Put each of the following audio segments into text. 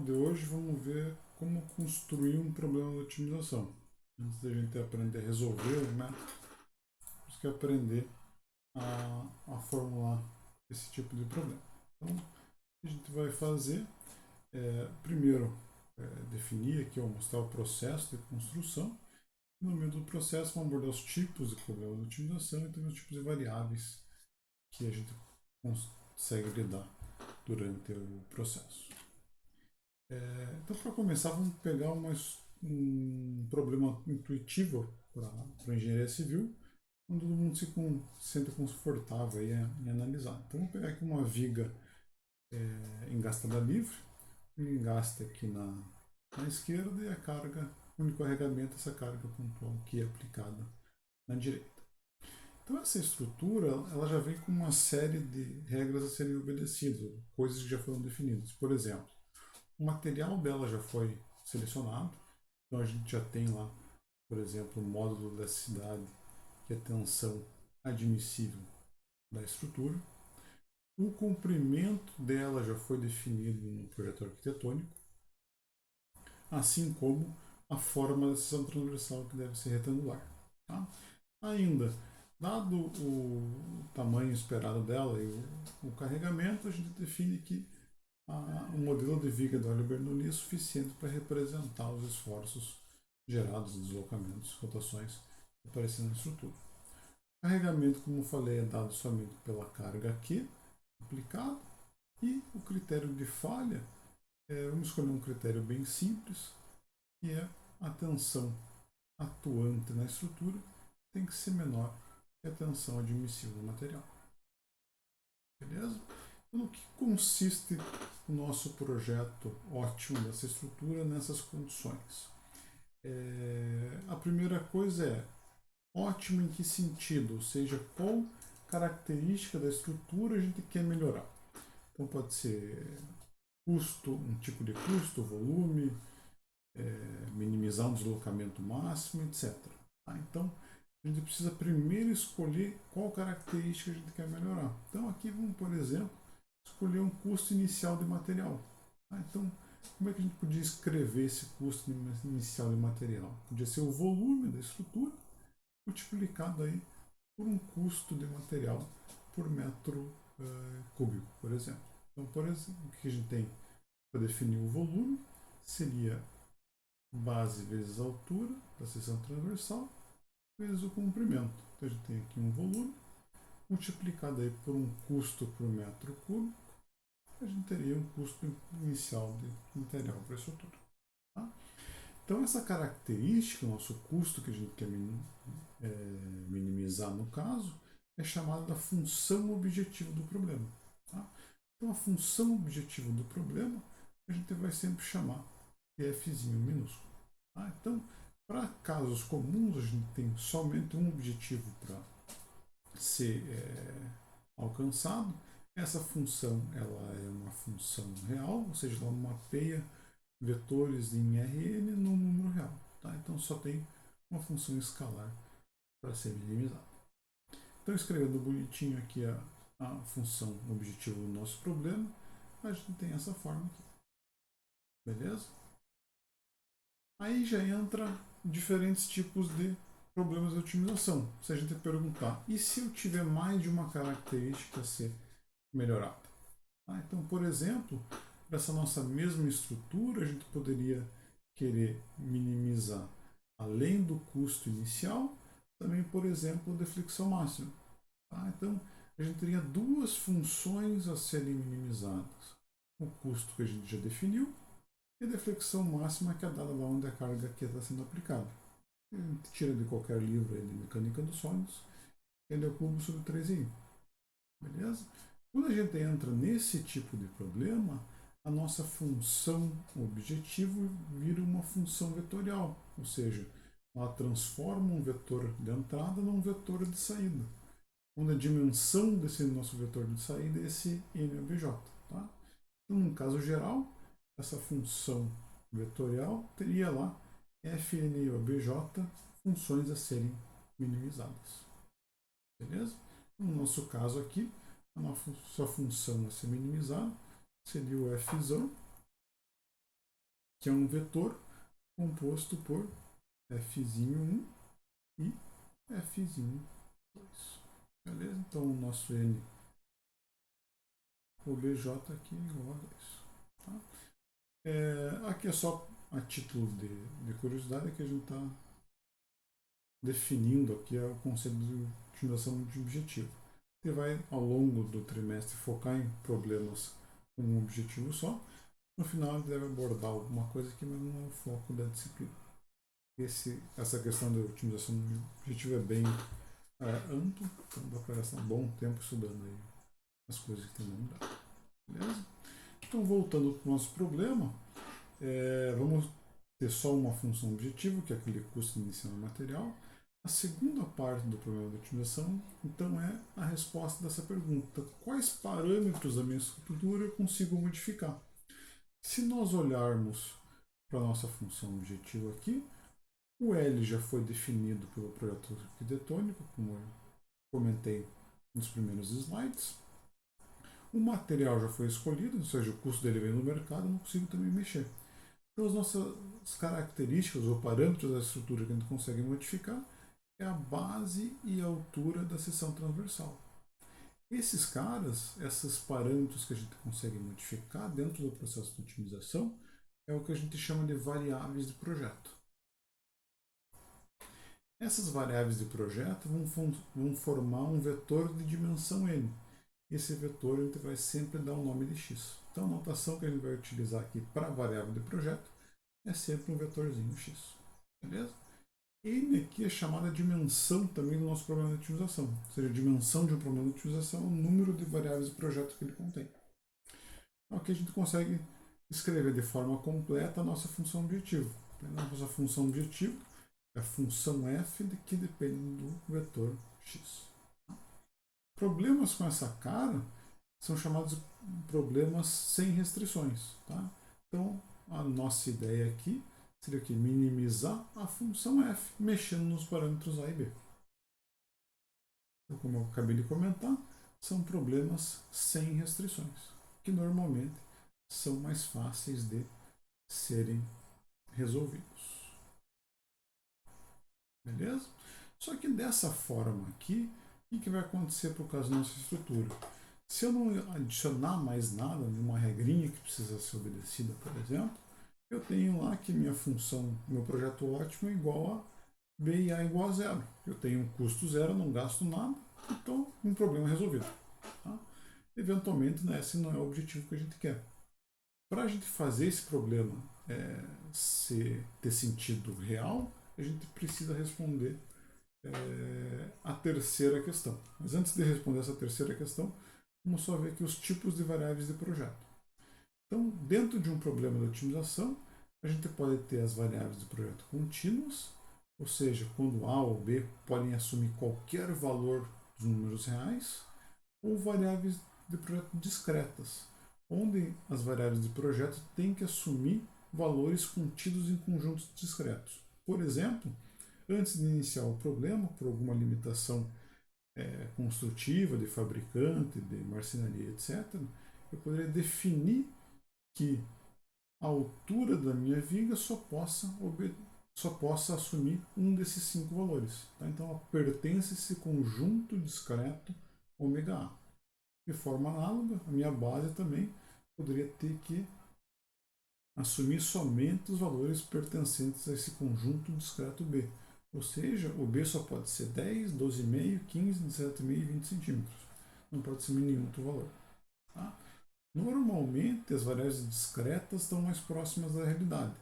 de hoje vamos ver como construir um problema de otimização. Antes da gente aprender a resolver o método, temos que aprender a formular esse tipo de problema. Então, o que a gente vai fazer primeiro, definir aqui, mostrar o processo de construção. No meio do processo, vamos abordar os tipos de problema de otimização e também os tipos de variáveis que a gente consegue lidar durante o processo. Então, para começar, vamos pegar um problema intuitivo para a engenharia civil, onde todo mundo se sente confortável em analisar. Então, vamos pegar aqui uma viga engastada livre, um engaste aqui na esquerda e a carga, o único carregamento, essa carga pontual que é aplicada na direita. Então, essa estrutura ela já vem com uma série de regras a serem obedecidas, coisas que já foram definidas. Por exemplo, o material dela já foi selecionado, então a gente já tem lá, por exemplo, o módulo da elasticidade, que é a tensão admissível da estrutura. O comprimento dela já foi definido no projeto arquitetônico, assim como a forma da seção transversal, que deve ser retangular. Tá? Ainda, dado o tamanho esperado dela e o carregamento, a gente define que o modelo de viga do Bernoulli é suficiente para representar os esforços gerados, deslocamentos, rotações aparecendo na estrutura. O carregamento, como falei, é dado somente pela carga Q aplicada, e o critério de falha, vamos escolher um critério bem simples, que é a tensão atuante na estrutura tem que ser menor que a tensão admissível do material. Beleza? Então, no que consiste o nosso projeto ótimo dessa estrutura nessas condições? A primeira coisa é ótimo em que sentido? Ou seja, qual característica da estrutura a gente quer melhorar? Então pode ser custo, um tipo de custo, volume, minimizar um deslocamento máximo, etc. Tá? Então a gente precisa primeiro escolher qual característica a gente quer melhorar. Então aqui vamos, por exemplo, escolher um custo inicial de material. Tá? Então, como é que a gente podia escrever esse custo inicial de material? Podia ser o volume da estrutura multiplicado aí por um custo de material por metro cúbico, por exemplo. Então, por exemplo, o que a gente tem para definir o volume seria base vezes a altura da seção transversal vezes o comprimento. Então, a gente tem aqui um volume multiplicado aí por um custo por metro cúbico, a gente teria um custo inicial de material para a estrutura. Tá? Então, essa característica, o nosso custo que a gente quer minimizar no caso, é chamada da função objetiva do problema. Tá? Então, a função objetiva do problema a gente vai sempre chamar de Fzinho minúsculo. Tá? Então, para casos comuns, a gente tem somente um objetivo para ser alcançado. Essa função ela é uma função real, ou seja, ela mapeia vetores em Rn no número real. Tá? Então só tem uma função escalar para ser minimizada. Então, escrevendo bonitinho aqui a função objetiva do nosso problema, a gente tem essa forma aqui. Beleza? Aí já entra diferentes tipos de problemas de otimização. Se a gente perguntar, e se eu tiver mais de uma característica a ser melhorada? Tá? Então, por exemplo, dessa nossa mesma estrutura, a gente poderia querer minimizar, além do custo inicial, também, por exemplo, a deflexão máxima. Tá? Então, a gente teria duas funções a serem minimizadas. O custo que a gente já definiu e a deflexão máxima, que é dada lá onde a carga aqui está sendo aplicada. A gente tira de qualquer livro de mecânica dos sólidos, ele é o cubo sobre 3i. Beleza? Quando a gente entra nesse tipo de problema, a nossa função objetivo vira uma função vetorial, ou seja, ela transforma um vetor de entrada num vetor de saída, onde a dimensão desse nosso vetor de saída é esse NOBJ. Tá? Então, no caso geral, essa função vetorial teria lá FNOBJ funções a serem minimizadas. Beleza? No nosso caso aqui, a nossa função a ser minimizada seria o Fzão, que é um vetor composto por F'1 e F'2. Beleza? Então o nosso N OBJ aqui é igual a isso. Tá? Aqui é só a título de curiosidade que a gente está definindo aqui o conceito de otimização de objetivo. Você vai, ao longo do trimestre, focar em problemas com um objetivo só. No final, ele deve abordar alguma coisa que não é o foco da disciplina. Essa questão da otimização do objetivo é bem ampla, então dá para gastar um bom tempo estudando aí as coisas que tem no dado. Beleza? Então, voltando para o nosso problema, vamos ter só uma função objetivo, que é aquele custo inicial do material. A segunda parte do problema de otimização, então, é a resposta dessa pergunta. Quais parâmetros da minha estrutura eu consigo modificar? Se nós olharmos para a nossa função objetivo aqui, o L já foi definido pelo projeto arquitetônico, como eu comentei nos primeiros slides. O material já foi escolhido, ou seja, o custo dele vem no mercado, eu não consigo também mexer. Então, as nossas características ou parâmetros da estrutura que a gente consegue modificar é a base e a altura da seção transversal. Esses caras, esses parâmetros que a gente consegue modificar dentro do processo de otimização, é o que a gente chama de variáveis de projeto. Essas variáveis de projeto vão formar um vetor de dimensão n. Esse vetor a gente vai sempre dar o nome de x. Então, a notação que a gente vai utilizar aqui para a variável de projeto é sempre um vetorzinho x. Beleza? N aqui é chamada dimensão também do nosso problema de otimização. Ou seja, a dimensão de um problema de otimização é o número de variáveis de projeto que ele contém. Então, aqui a gente consegue escrever de forma completa a nossa função objetivo. A nossa função objetivo é a função f que depende do vetor x. Problemas com essa cara são chamados de problemas sem restrições. Tá? Então, a nossa ideia aqui seria que minimizar a função f, mexendo nos parâmetros a e b. Então, como eu acabei de comentar, são problemas sem restrições, que normalmente são mais fáceis de serem resolvidos. Beleza? Só que dessa forma aqui, o que vai acontecer por causa da nossa estrutura? Se eu não adicionar mais nada, nenhuma regrinha que precisa ser obedecida, por exemplo, eu tenho lá que minha função, meu projeto ótimo é igual a B e A igual a zero. Eu tenho um custo zero, não gasto nada, então um problema resolvido. Tá? Eventualmente, né, esse não é o objetivo que a gente quer. Para a gente fazer esse problema ter sentido real, a gente precisa responder a terceira questão. Mas antes de responder essa terceira questão, vamos só ver aqui os tipos de variáveis de projeto. Então, dentro de um problema de otimização, a gente pode ter as variáveis de projeto contínuas, ou seja, quando A ou B podem assumir qualquer valor dos números reais, ou variáveis de projeto discretas, onde as variáveis de projeto têm que assumir valores contidos em conjuntos discretos. Por exemplo, antes de iniciar o problema, por alguma limitação construtiva de fabricante, de marcenaria, etc., eu poderia definir que a altura da minha viga só possa assumir um desses 5 valores. Tá? Então, ela pertence a esse conjunto discreto ômega A. De forma análoga, a minha base também poderia ter que assumir somente os valores pertencentes a esse conjunto discreto B. Ou seja, o B só pode ser 10, 12,5, 15, 17,5 e 20 centímetros. Não pode ser nenhum outro valor. Tá? Normalmente, as variáveis discretas estão mais próximas da realidade.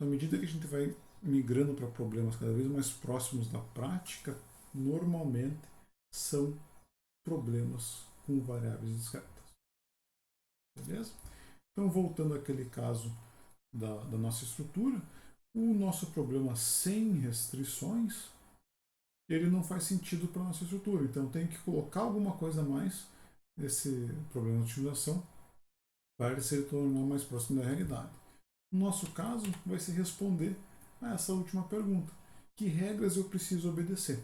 À medida que a gente vai migrando para problemas cada vez mais próximos da prática, normalmente são problemas com variáveis discretas. Beleza? Então, voltando àquele caso da nossa estrutura, o nosso problema sem restrições, ele não faz sentido para a nossa estrutura. Então, tem que colocar alguma coisa a mais nesse problema de otimização para ele se tornar mais próximo da realidade. No nosso caso, vai ser responder a essa última pergunta. Que regras eu preciso obedecer?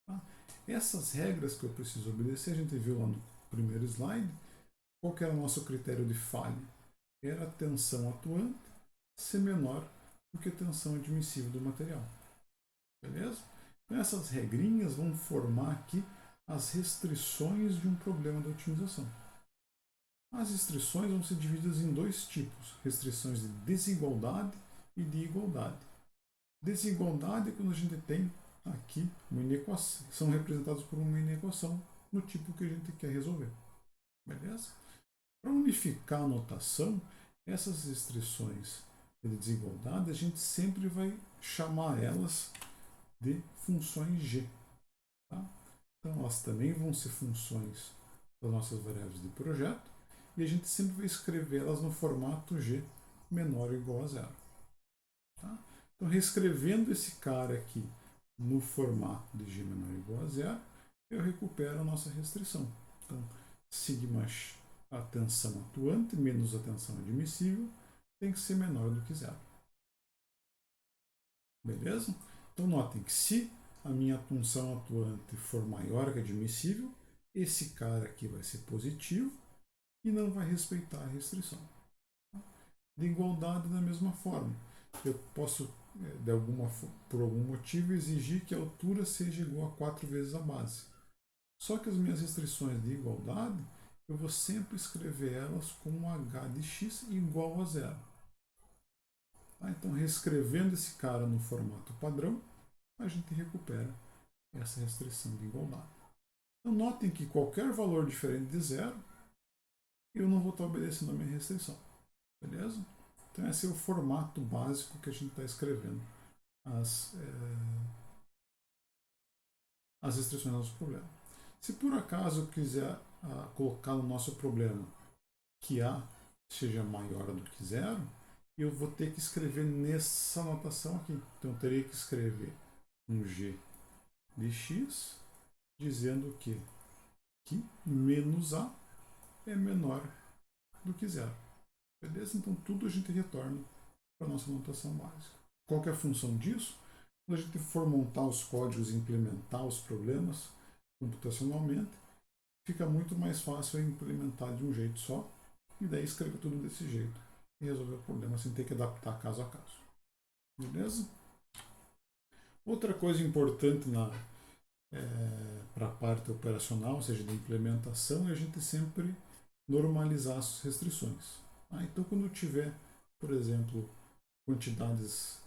Tá? Essas regras que eu preciso obedecer, a gente viu lá no primeiro slide, qual que era o nosso critério de falha? Era a tensão atuante ser menor do que a tensão admissível do material. Beleza? Então essas regrinhas vão formar aqui as restrições de um problema da otimização. As restrições vão ser divididas em dois tipos: restrições de desigualdade e de igualdade. Desigualdade é quando a gente tem aqui uma inequação, são representados por uma inequação no tipo que a gente quer resolver. Beleza? Para unificar a notação, essas restrições de desigualdade, a gente sempre vai chamar elas de funções g. Tá? Então, elas também vão ser funções das nossas variáveis de projeto, e a gente sempre vai escrever elas no formato g menor ou igual a zero. Tá? Então, reescrevendo esse cara aqui no formato de g menor ou igual a zero, eu recupero a nossa restrição. Então, sigma a tensão atuante menos a tensão admissível tem que ser menor do que zero. Beleza? Então, notem que se a minha tensão atuante for maior que a admissível, esse cara aqui vai ser positivo e não vai respeitar a restrição. De igualdade, da mesma forma. Eu posso, por algum motivo, exigir que a altura seja igual a 4 vezes a base. Só que as minhas restrições de igualdade, eu vou sempre escrever elas com um h de x igual a zero. Tá? Então, reescrevendo esse cara no formato padrão, a gente recupera essa restrição de igualdade. Então, notem que qualquer valor diferente de zero, eu não vou estar obedecendo a minha restrição. Beleza? Então, esse é o formato básico que a gente está escrevendo as restrições do nosso problema. Se por acaso eu quiser colocar no nosso problema que A seja maior do que zero, eu vou ter que escrever nessa notação aqui. Então, eu teria que escrever um g de x dizendo que menos A é menor do que zero. Beleza? Então, tudo a gente retorna para a nossa notação básica. Qual que é a função disso? Quando a gente for montar os códigos e implementar os problemas computacionalmente, fica muito mais fácil implementar de um jeito só e daí escrever tudo desse jeito e resolver o problema sem ter que adaptar caso a caso. Beleza? Outra coisa importante para a parte operacional, ou seja, de implementação, é a gente sempre normalizar as restrições. Então, quando eu tiver, por exemplo, quantidades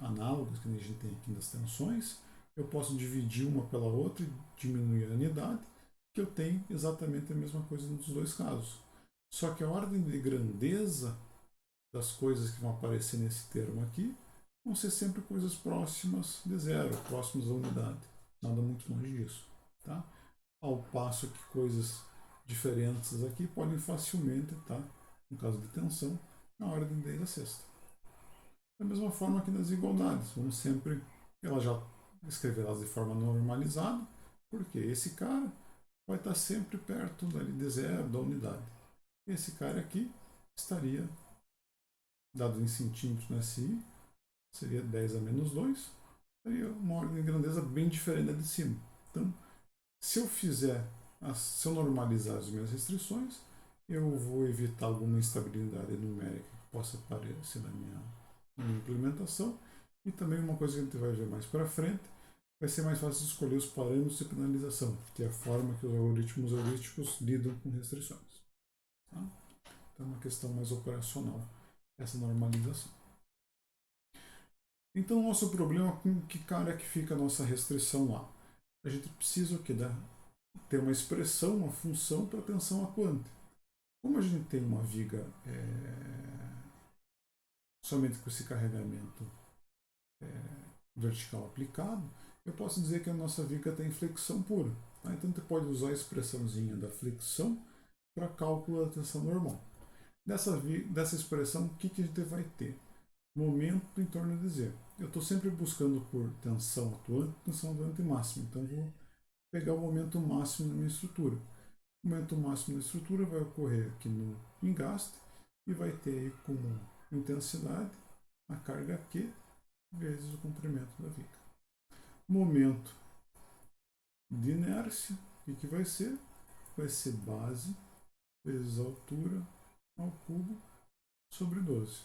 análogas que a gente tem aqui nas tensões, eu posso dividir uma pela outra e diminuir a unidade, que eu tenho exatamente a mesma coisa nos dois casos. Só que a ordem de grandeza das coisas que vão aparecer nesse termo aqui vão ser sempre coisas próximas de zero, próximas da unidade. Nada muito longe disso. Tá? Ao passo que coisas diferentes aqui podem facilmente estar, no caso de tensão, na ordem 10 a sexta. Da mesma forma que nas igualdades, vamos sempre ela já escrever elas de forma normalizada, porque esse cara vai estar sempre perto dali de zero, da unidade. Esse cara aqui estaria, dado em centímetros no SI, seria 10 a menos 2, seria uma ordem de grandeza bem diferente da de cima. Então, se eu normalizar as minhas restrições, eu vou evitar alguma instabilidade numérica que possa aparecer na minha implementação, e também uma coisa que a gente vai ver mais para frente, vai ser mais fácil escolher os parâmetros de penalização, que é a forma que os algoritmos heurísticos lidam com restrições. Tá? Então é uma questão mais operacional, essa normalização. Então, o nosso problema com que cara é que fica a nossa restrição lá? A gente precisa ter uma expressão, uma função para a tensão atuante. Como a gente tem uma viga somente com esse carregamento vertical aplicado, eu posso dizer que a nossa viga tem flexão pura. Tá? Então, você pode usar a expressãozinha da flexão para cálculo da tensão normal. Dessa expressão, o que a gente vai ter? Momento em torno de Z. Eu estou sempre buscando por tensão atuante máxima. Então, eu vou pegar o momento máximo na minha estrutura. O momento máximo da estrutura vai ocorrer aqui no engaste e vai ter aí como intensidade a carga Q vezes o comprimento da viga. Momento de inércia, o que vai ser? Vai ser base vezes a altura ao cubo sobre 12.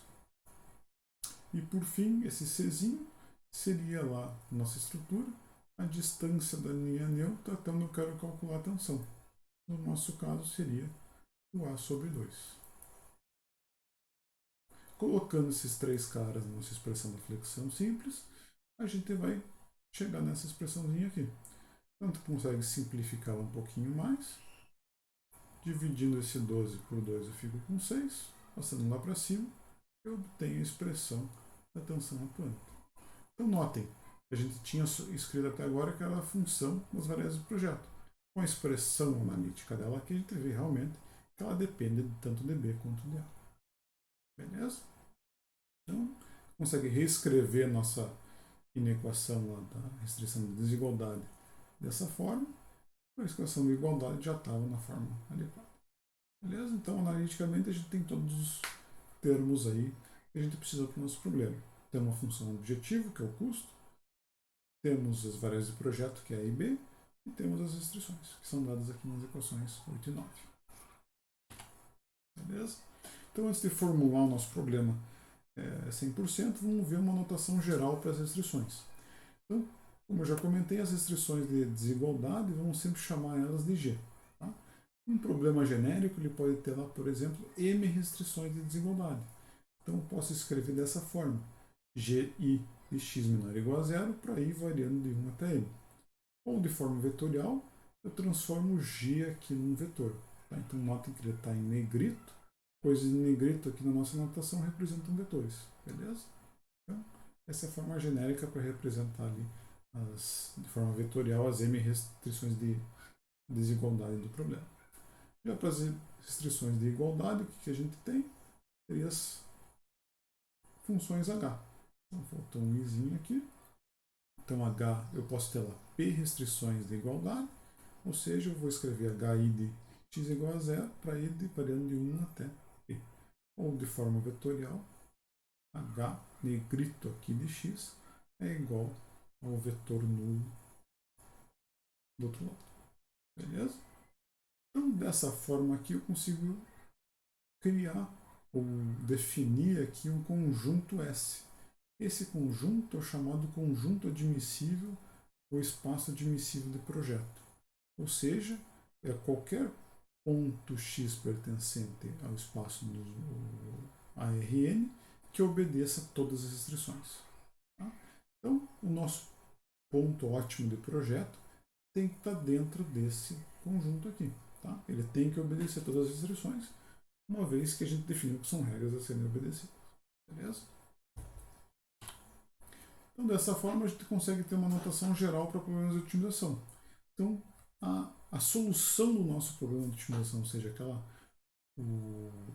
E por fim, esse Czinho seria lá nossa estrutura, a distância da linha neutra até onde eu quero calcular a tensão. No nosso caso seria o A sobre 2. Colocando esses três caras na nossa expressão da flexão simples, a gente vai chegar nessa expressãozinha aqui. Então, tu consegue simplificar um pouquinho mais. Dividindo esse 12 por 2, eu fico com 6. Passando lá para cima, eu obtenho a expressão da tensão atuante. Então, notem, a gente tinha escrito até agora que era a função das variáveis do projeto. Com a expressão analítica dela aqui, a gente vê realmente que ela depende tanto de B quanto de A. Beleza? Então, consegue reescrever nossa inequação lá da restrição de desigualdade dessa forma. A equação de igualdade já estava na forma adequada. Beleza? Então, analiticamente, a gente tem todos os termos aí que a gente precisa para o nosso problema. Temos uma função objetivo, que é o custo, temos as variáveis de projeto, que é A e B, e temos as restrições, que são dadas aqui nas equações 8 e 9. Beleza? Então, antes de formular o nosso problema 100%, vamos ver uma notação geral para as restrições. Então, como eu já comentei, as restrições de desigualdade, vamos sempre chamar elas de G. Tá? Um problema genérico ele pode ter lá, por exemplo, M restrições de desigualdade. Então, eu posso escrever dessa forma: GI de x menor ou igual a zero, para I variando de 1 até M. Ou de forma vetorial, eu transformo o G aqui num vetor. Tá? Então, notem que ele está em negrito, pois em negrito aqui na nossa notação representam vetores. Beleza? Então, essa é a forma genérica para representar ali, de forma vetorial, as M restrições de desigualdade do problema. Já para as restrições de igualdade, o que a gente tem? Seria as funções H. Então, faltou um izinho aqui. Então, H, eu posso ter lá P restrições de igualdade, ou seja, eu vou escrever HI de x igual a zero para I variando de 1 até P. Ou de forma vetorial, H negrito aqui de x é igual ao vetor nulo do outro lado. Beleza? Então, dessa forma aqui, eu consigo criar ou definir aqui um conjunto S. Esse conjunto é o chamado conjunto admissível ou espaço admissível de projeto. Ou seja, é qualquer ponto x pertencente ao espaço do ARN que obedeça a todas as restrições. Tá? Então, o nosso ponto ótimo de projeto tem que estar dentro desse conjunto aqui. Tá? Ele tem que obedecer todas as restrições, uma vez que a gente definiu que são regras a serem obedecidas. Beleza? Então, dessa forma, a gente consegue ter uma notação geral para problemas de otimização. Então, a solução do nosso problema de otimização, ou seja,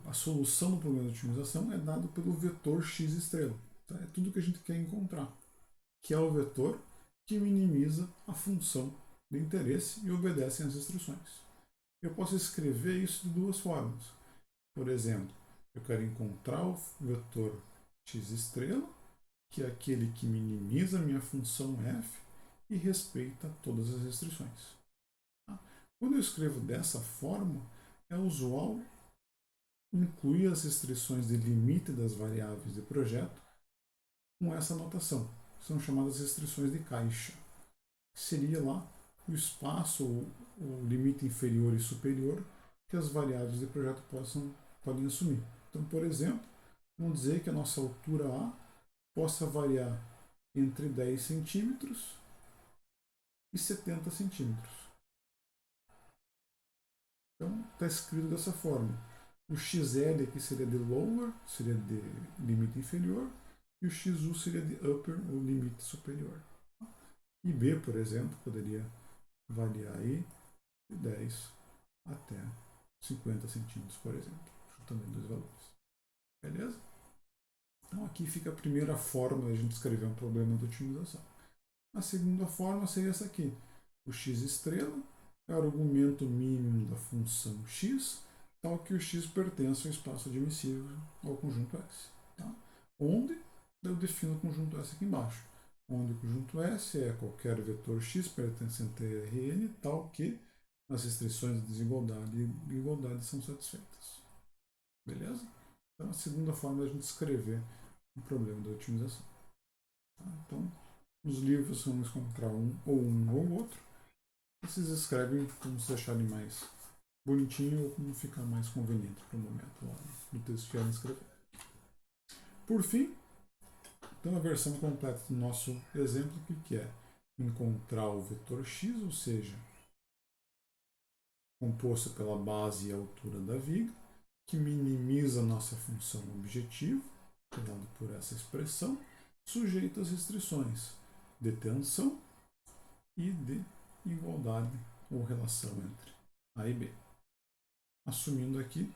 a solução do problema de otimização é dado pelo vetor x estrela. Tá? É tudo que a gente quer encontrar, que é o vetor que minimiza a função de interesse e obedece às restrições. Eu posso escrever isso de duas formas. Por exemplo, eu quero encontrar o vetor x estrela, que é aquele que minimiza a minha função f e respeita todas as restrições. Tá? Quando eu escrevo dessa forma, é usual incluir as restrições de limite das variáveis de projeto com essa notação. São chamadas restrições de caixa. Seria lá o espaço, o limite inferior e superior que as variáveis de projeto podem assumir. Então, por exemplo, vamos dizer que a nossa altura A possa variar entre 10 centímetros e 70 centímetros. Então, está escrito dessa forma. O XL aqui seria de lower, seria de limite inferior, e o XU seria de upper, ou limite superior. E B, por exemplo, poderia variar aí de 10 até 50 centímetros, por exemplo, juntando dois valores. Beleza? Então aqui fica a primeira forma de a gente escrever um problema de otimização. A segunda forma seria essa aqui. O x estrela é o argumento mínimo da função x, tal que o x pertence ao espaço admissível ao conjunto S. Tá? Onde eu defino o conjunto S aqui embaixo. Onde o conjunto S é qualquer vetor x pertencente a Rn, tal que as restrições de desigualdade e igualdade são satisfeitas. Beleza? Então, a segunda forma é a gente escrever um problema da otimização. Tá? Então, nos livros vamos encontrar um ou outro. Vocês escrevem como se acharem mais bonitinho ou como ficar mais conveniente para o momento lá no texto que querem escrever. Por fim, então a versão completa do nosso exemplo, que é encontrar o vetor x, ou seja, composto pela base e a altura da viga, que minimiza a nossa função objetivo, dado por essa expressão, sujeito às restrições de tensão e de igualdade ou relação entre A e B. Assumindo aqui,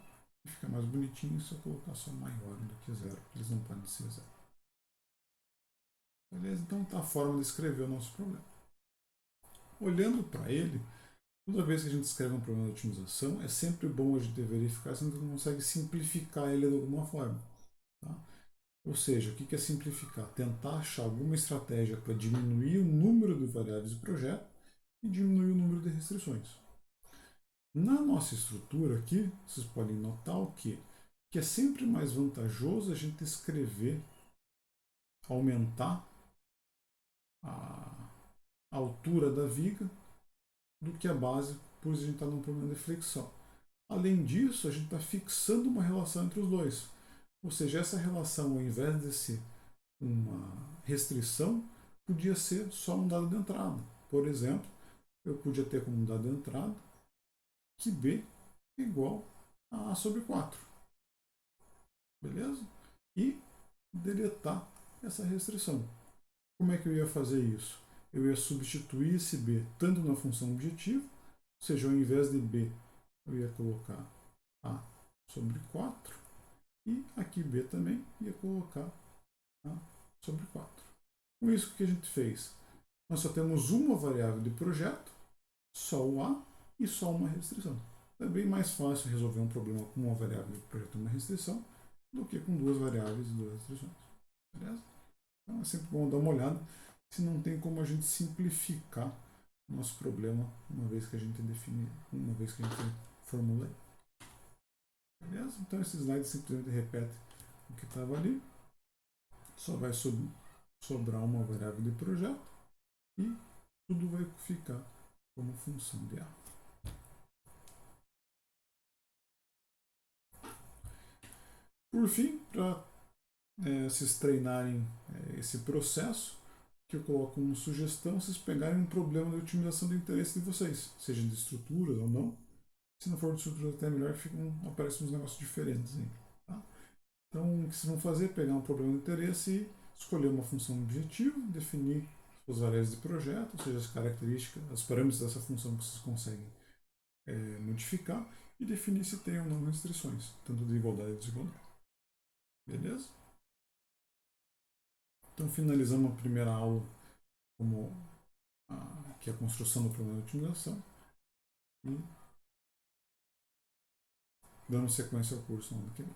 fica mais bonitinho se eu colocar só maior do que zero, porque eles não podem ser zero. Beleza? Então está a forma de escrever o nosso problema. Olhando para ele, toda vez que a gente escreve um problema de otimização, é sempre bom a gente verificar se a gente consegue simplificar ele de alguma forma. Tá? Ou seja, o que é simplificar? Tentar achar alguma estratégia para diminuir o número de variáveis do projeto e diminuir o número de restrições. Na nossa estrutura aqui, vocês podem notar o que é sempre mais vantajoso a gente escrever, aumentar a altura da viga do que a base, pois a gente está num problema de flexão. Além disso, a gente está fixando uma relação entre os dois. Ou seja, essa relação, ao invés de ser uma restrição, podia ser só um dado de entrada. Por exemplo, eu podia ter como dado de entrada que B é igual a sobre 4. Beleza? E deletar essa restrição. Como é que eu ia fazer isso? Eu ia substituir esse B tanto na função objetivo, ou seja, ao invés de B, eu ia colocar A sobre 4, e aqui B também ia colocar A sobre 4. Com isso, o que a gente fez? Nós só temos uma variável de projeto, só o A, e só uma restrição. É bem mais fácil resolver um problema com uma variável de projeto e uma restrição do que com duas variáveis e duas restrições. Beleza? Então é sempre bom dar uma olhada se não tem como a gente simplificar o nosso problema uma vez que a gente define, uma vez que a gente formula ele. Beleza? Então esse slide simplesmente repete o que estava ali. Só vai sobrar uma variável de projeto e tudo vai ficar como função de A. Por fim, para vocês treinarem esse processo, que eu coloco como sugestão, vocês pegarem um problema de otimização do interesse de vocês, seja de estrutura ou não. Se não for de estrutura até melhor, aparecem uns negócios diferentes aí. Tá? Então, o que vocês vão fazer é pegar um problema de interesse e escolher uma função objetivo, definir as variáveis de projeto, ou seja, as características, os parâmetros dessa função que vocês conseguem modificar, e definir se tem ou não restrições, tanto de igualdade e desigualdade. Beleza? Então finalizamos a primeira aula como que é a construção do problema de otimização e dando sequência ao curso no ano que vem.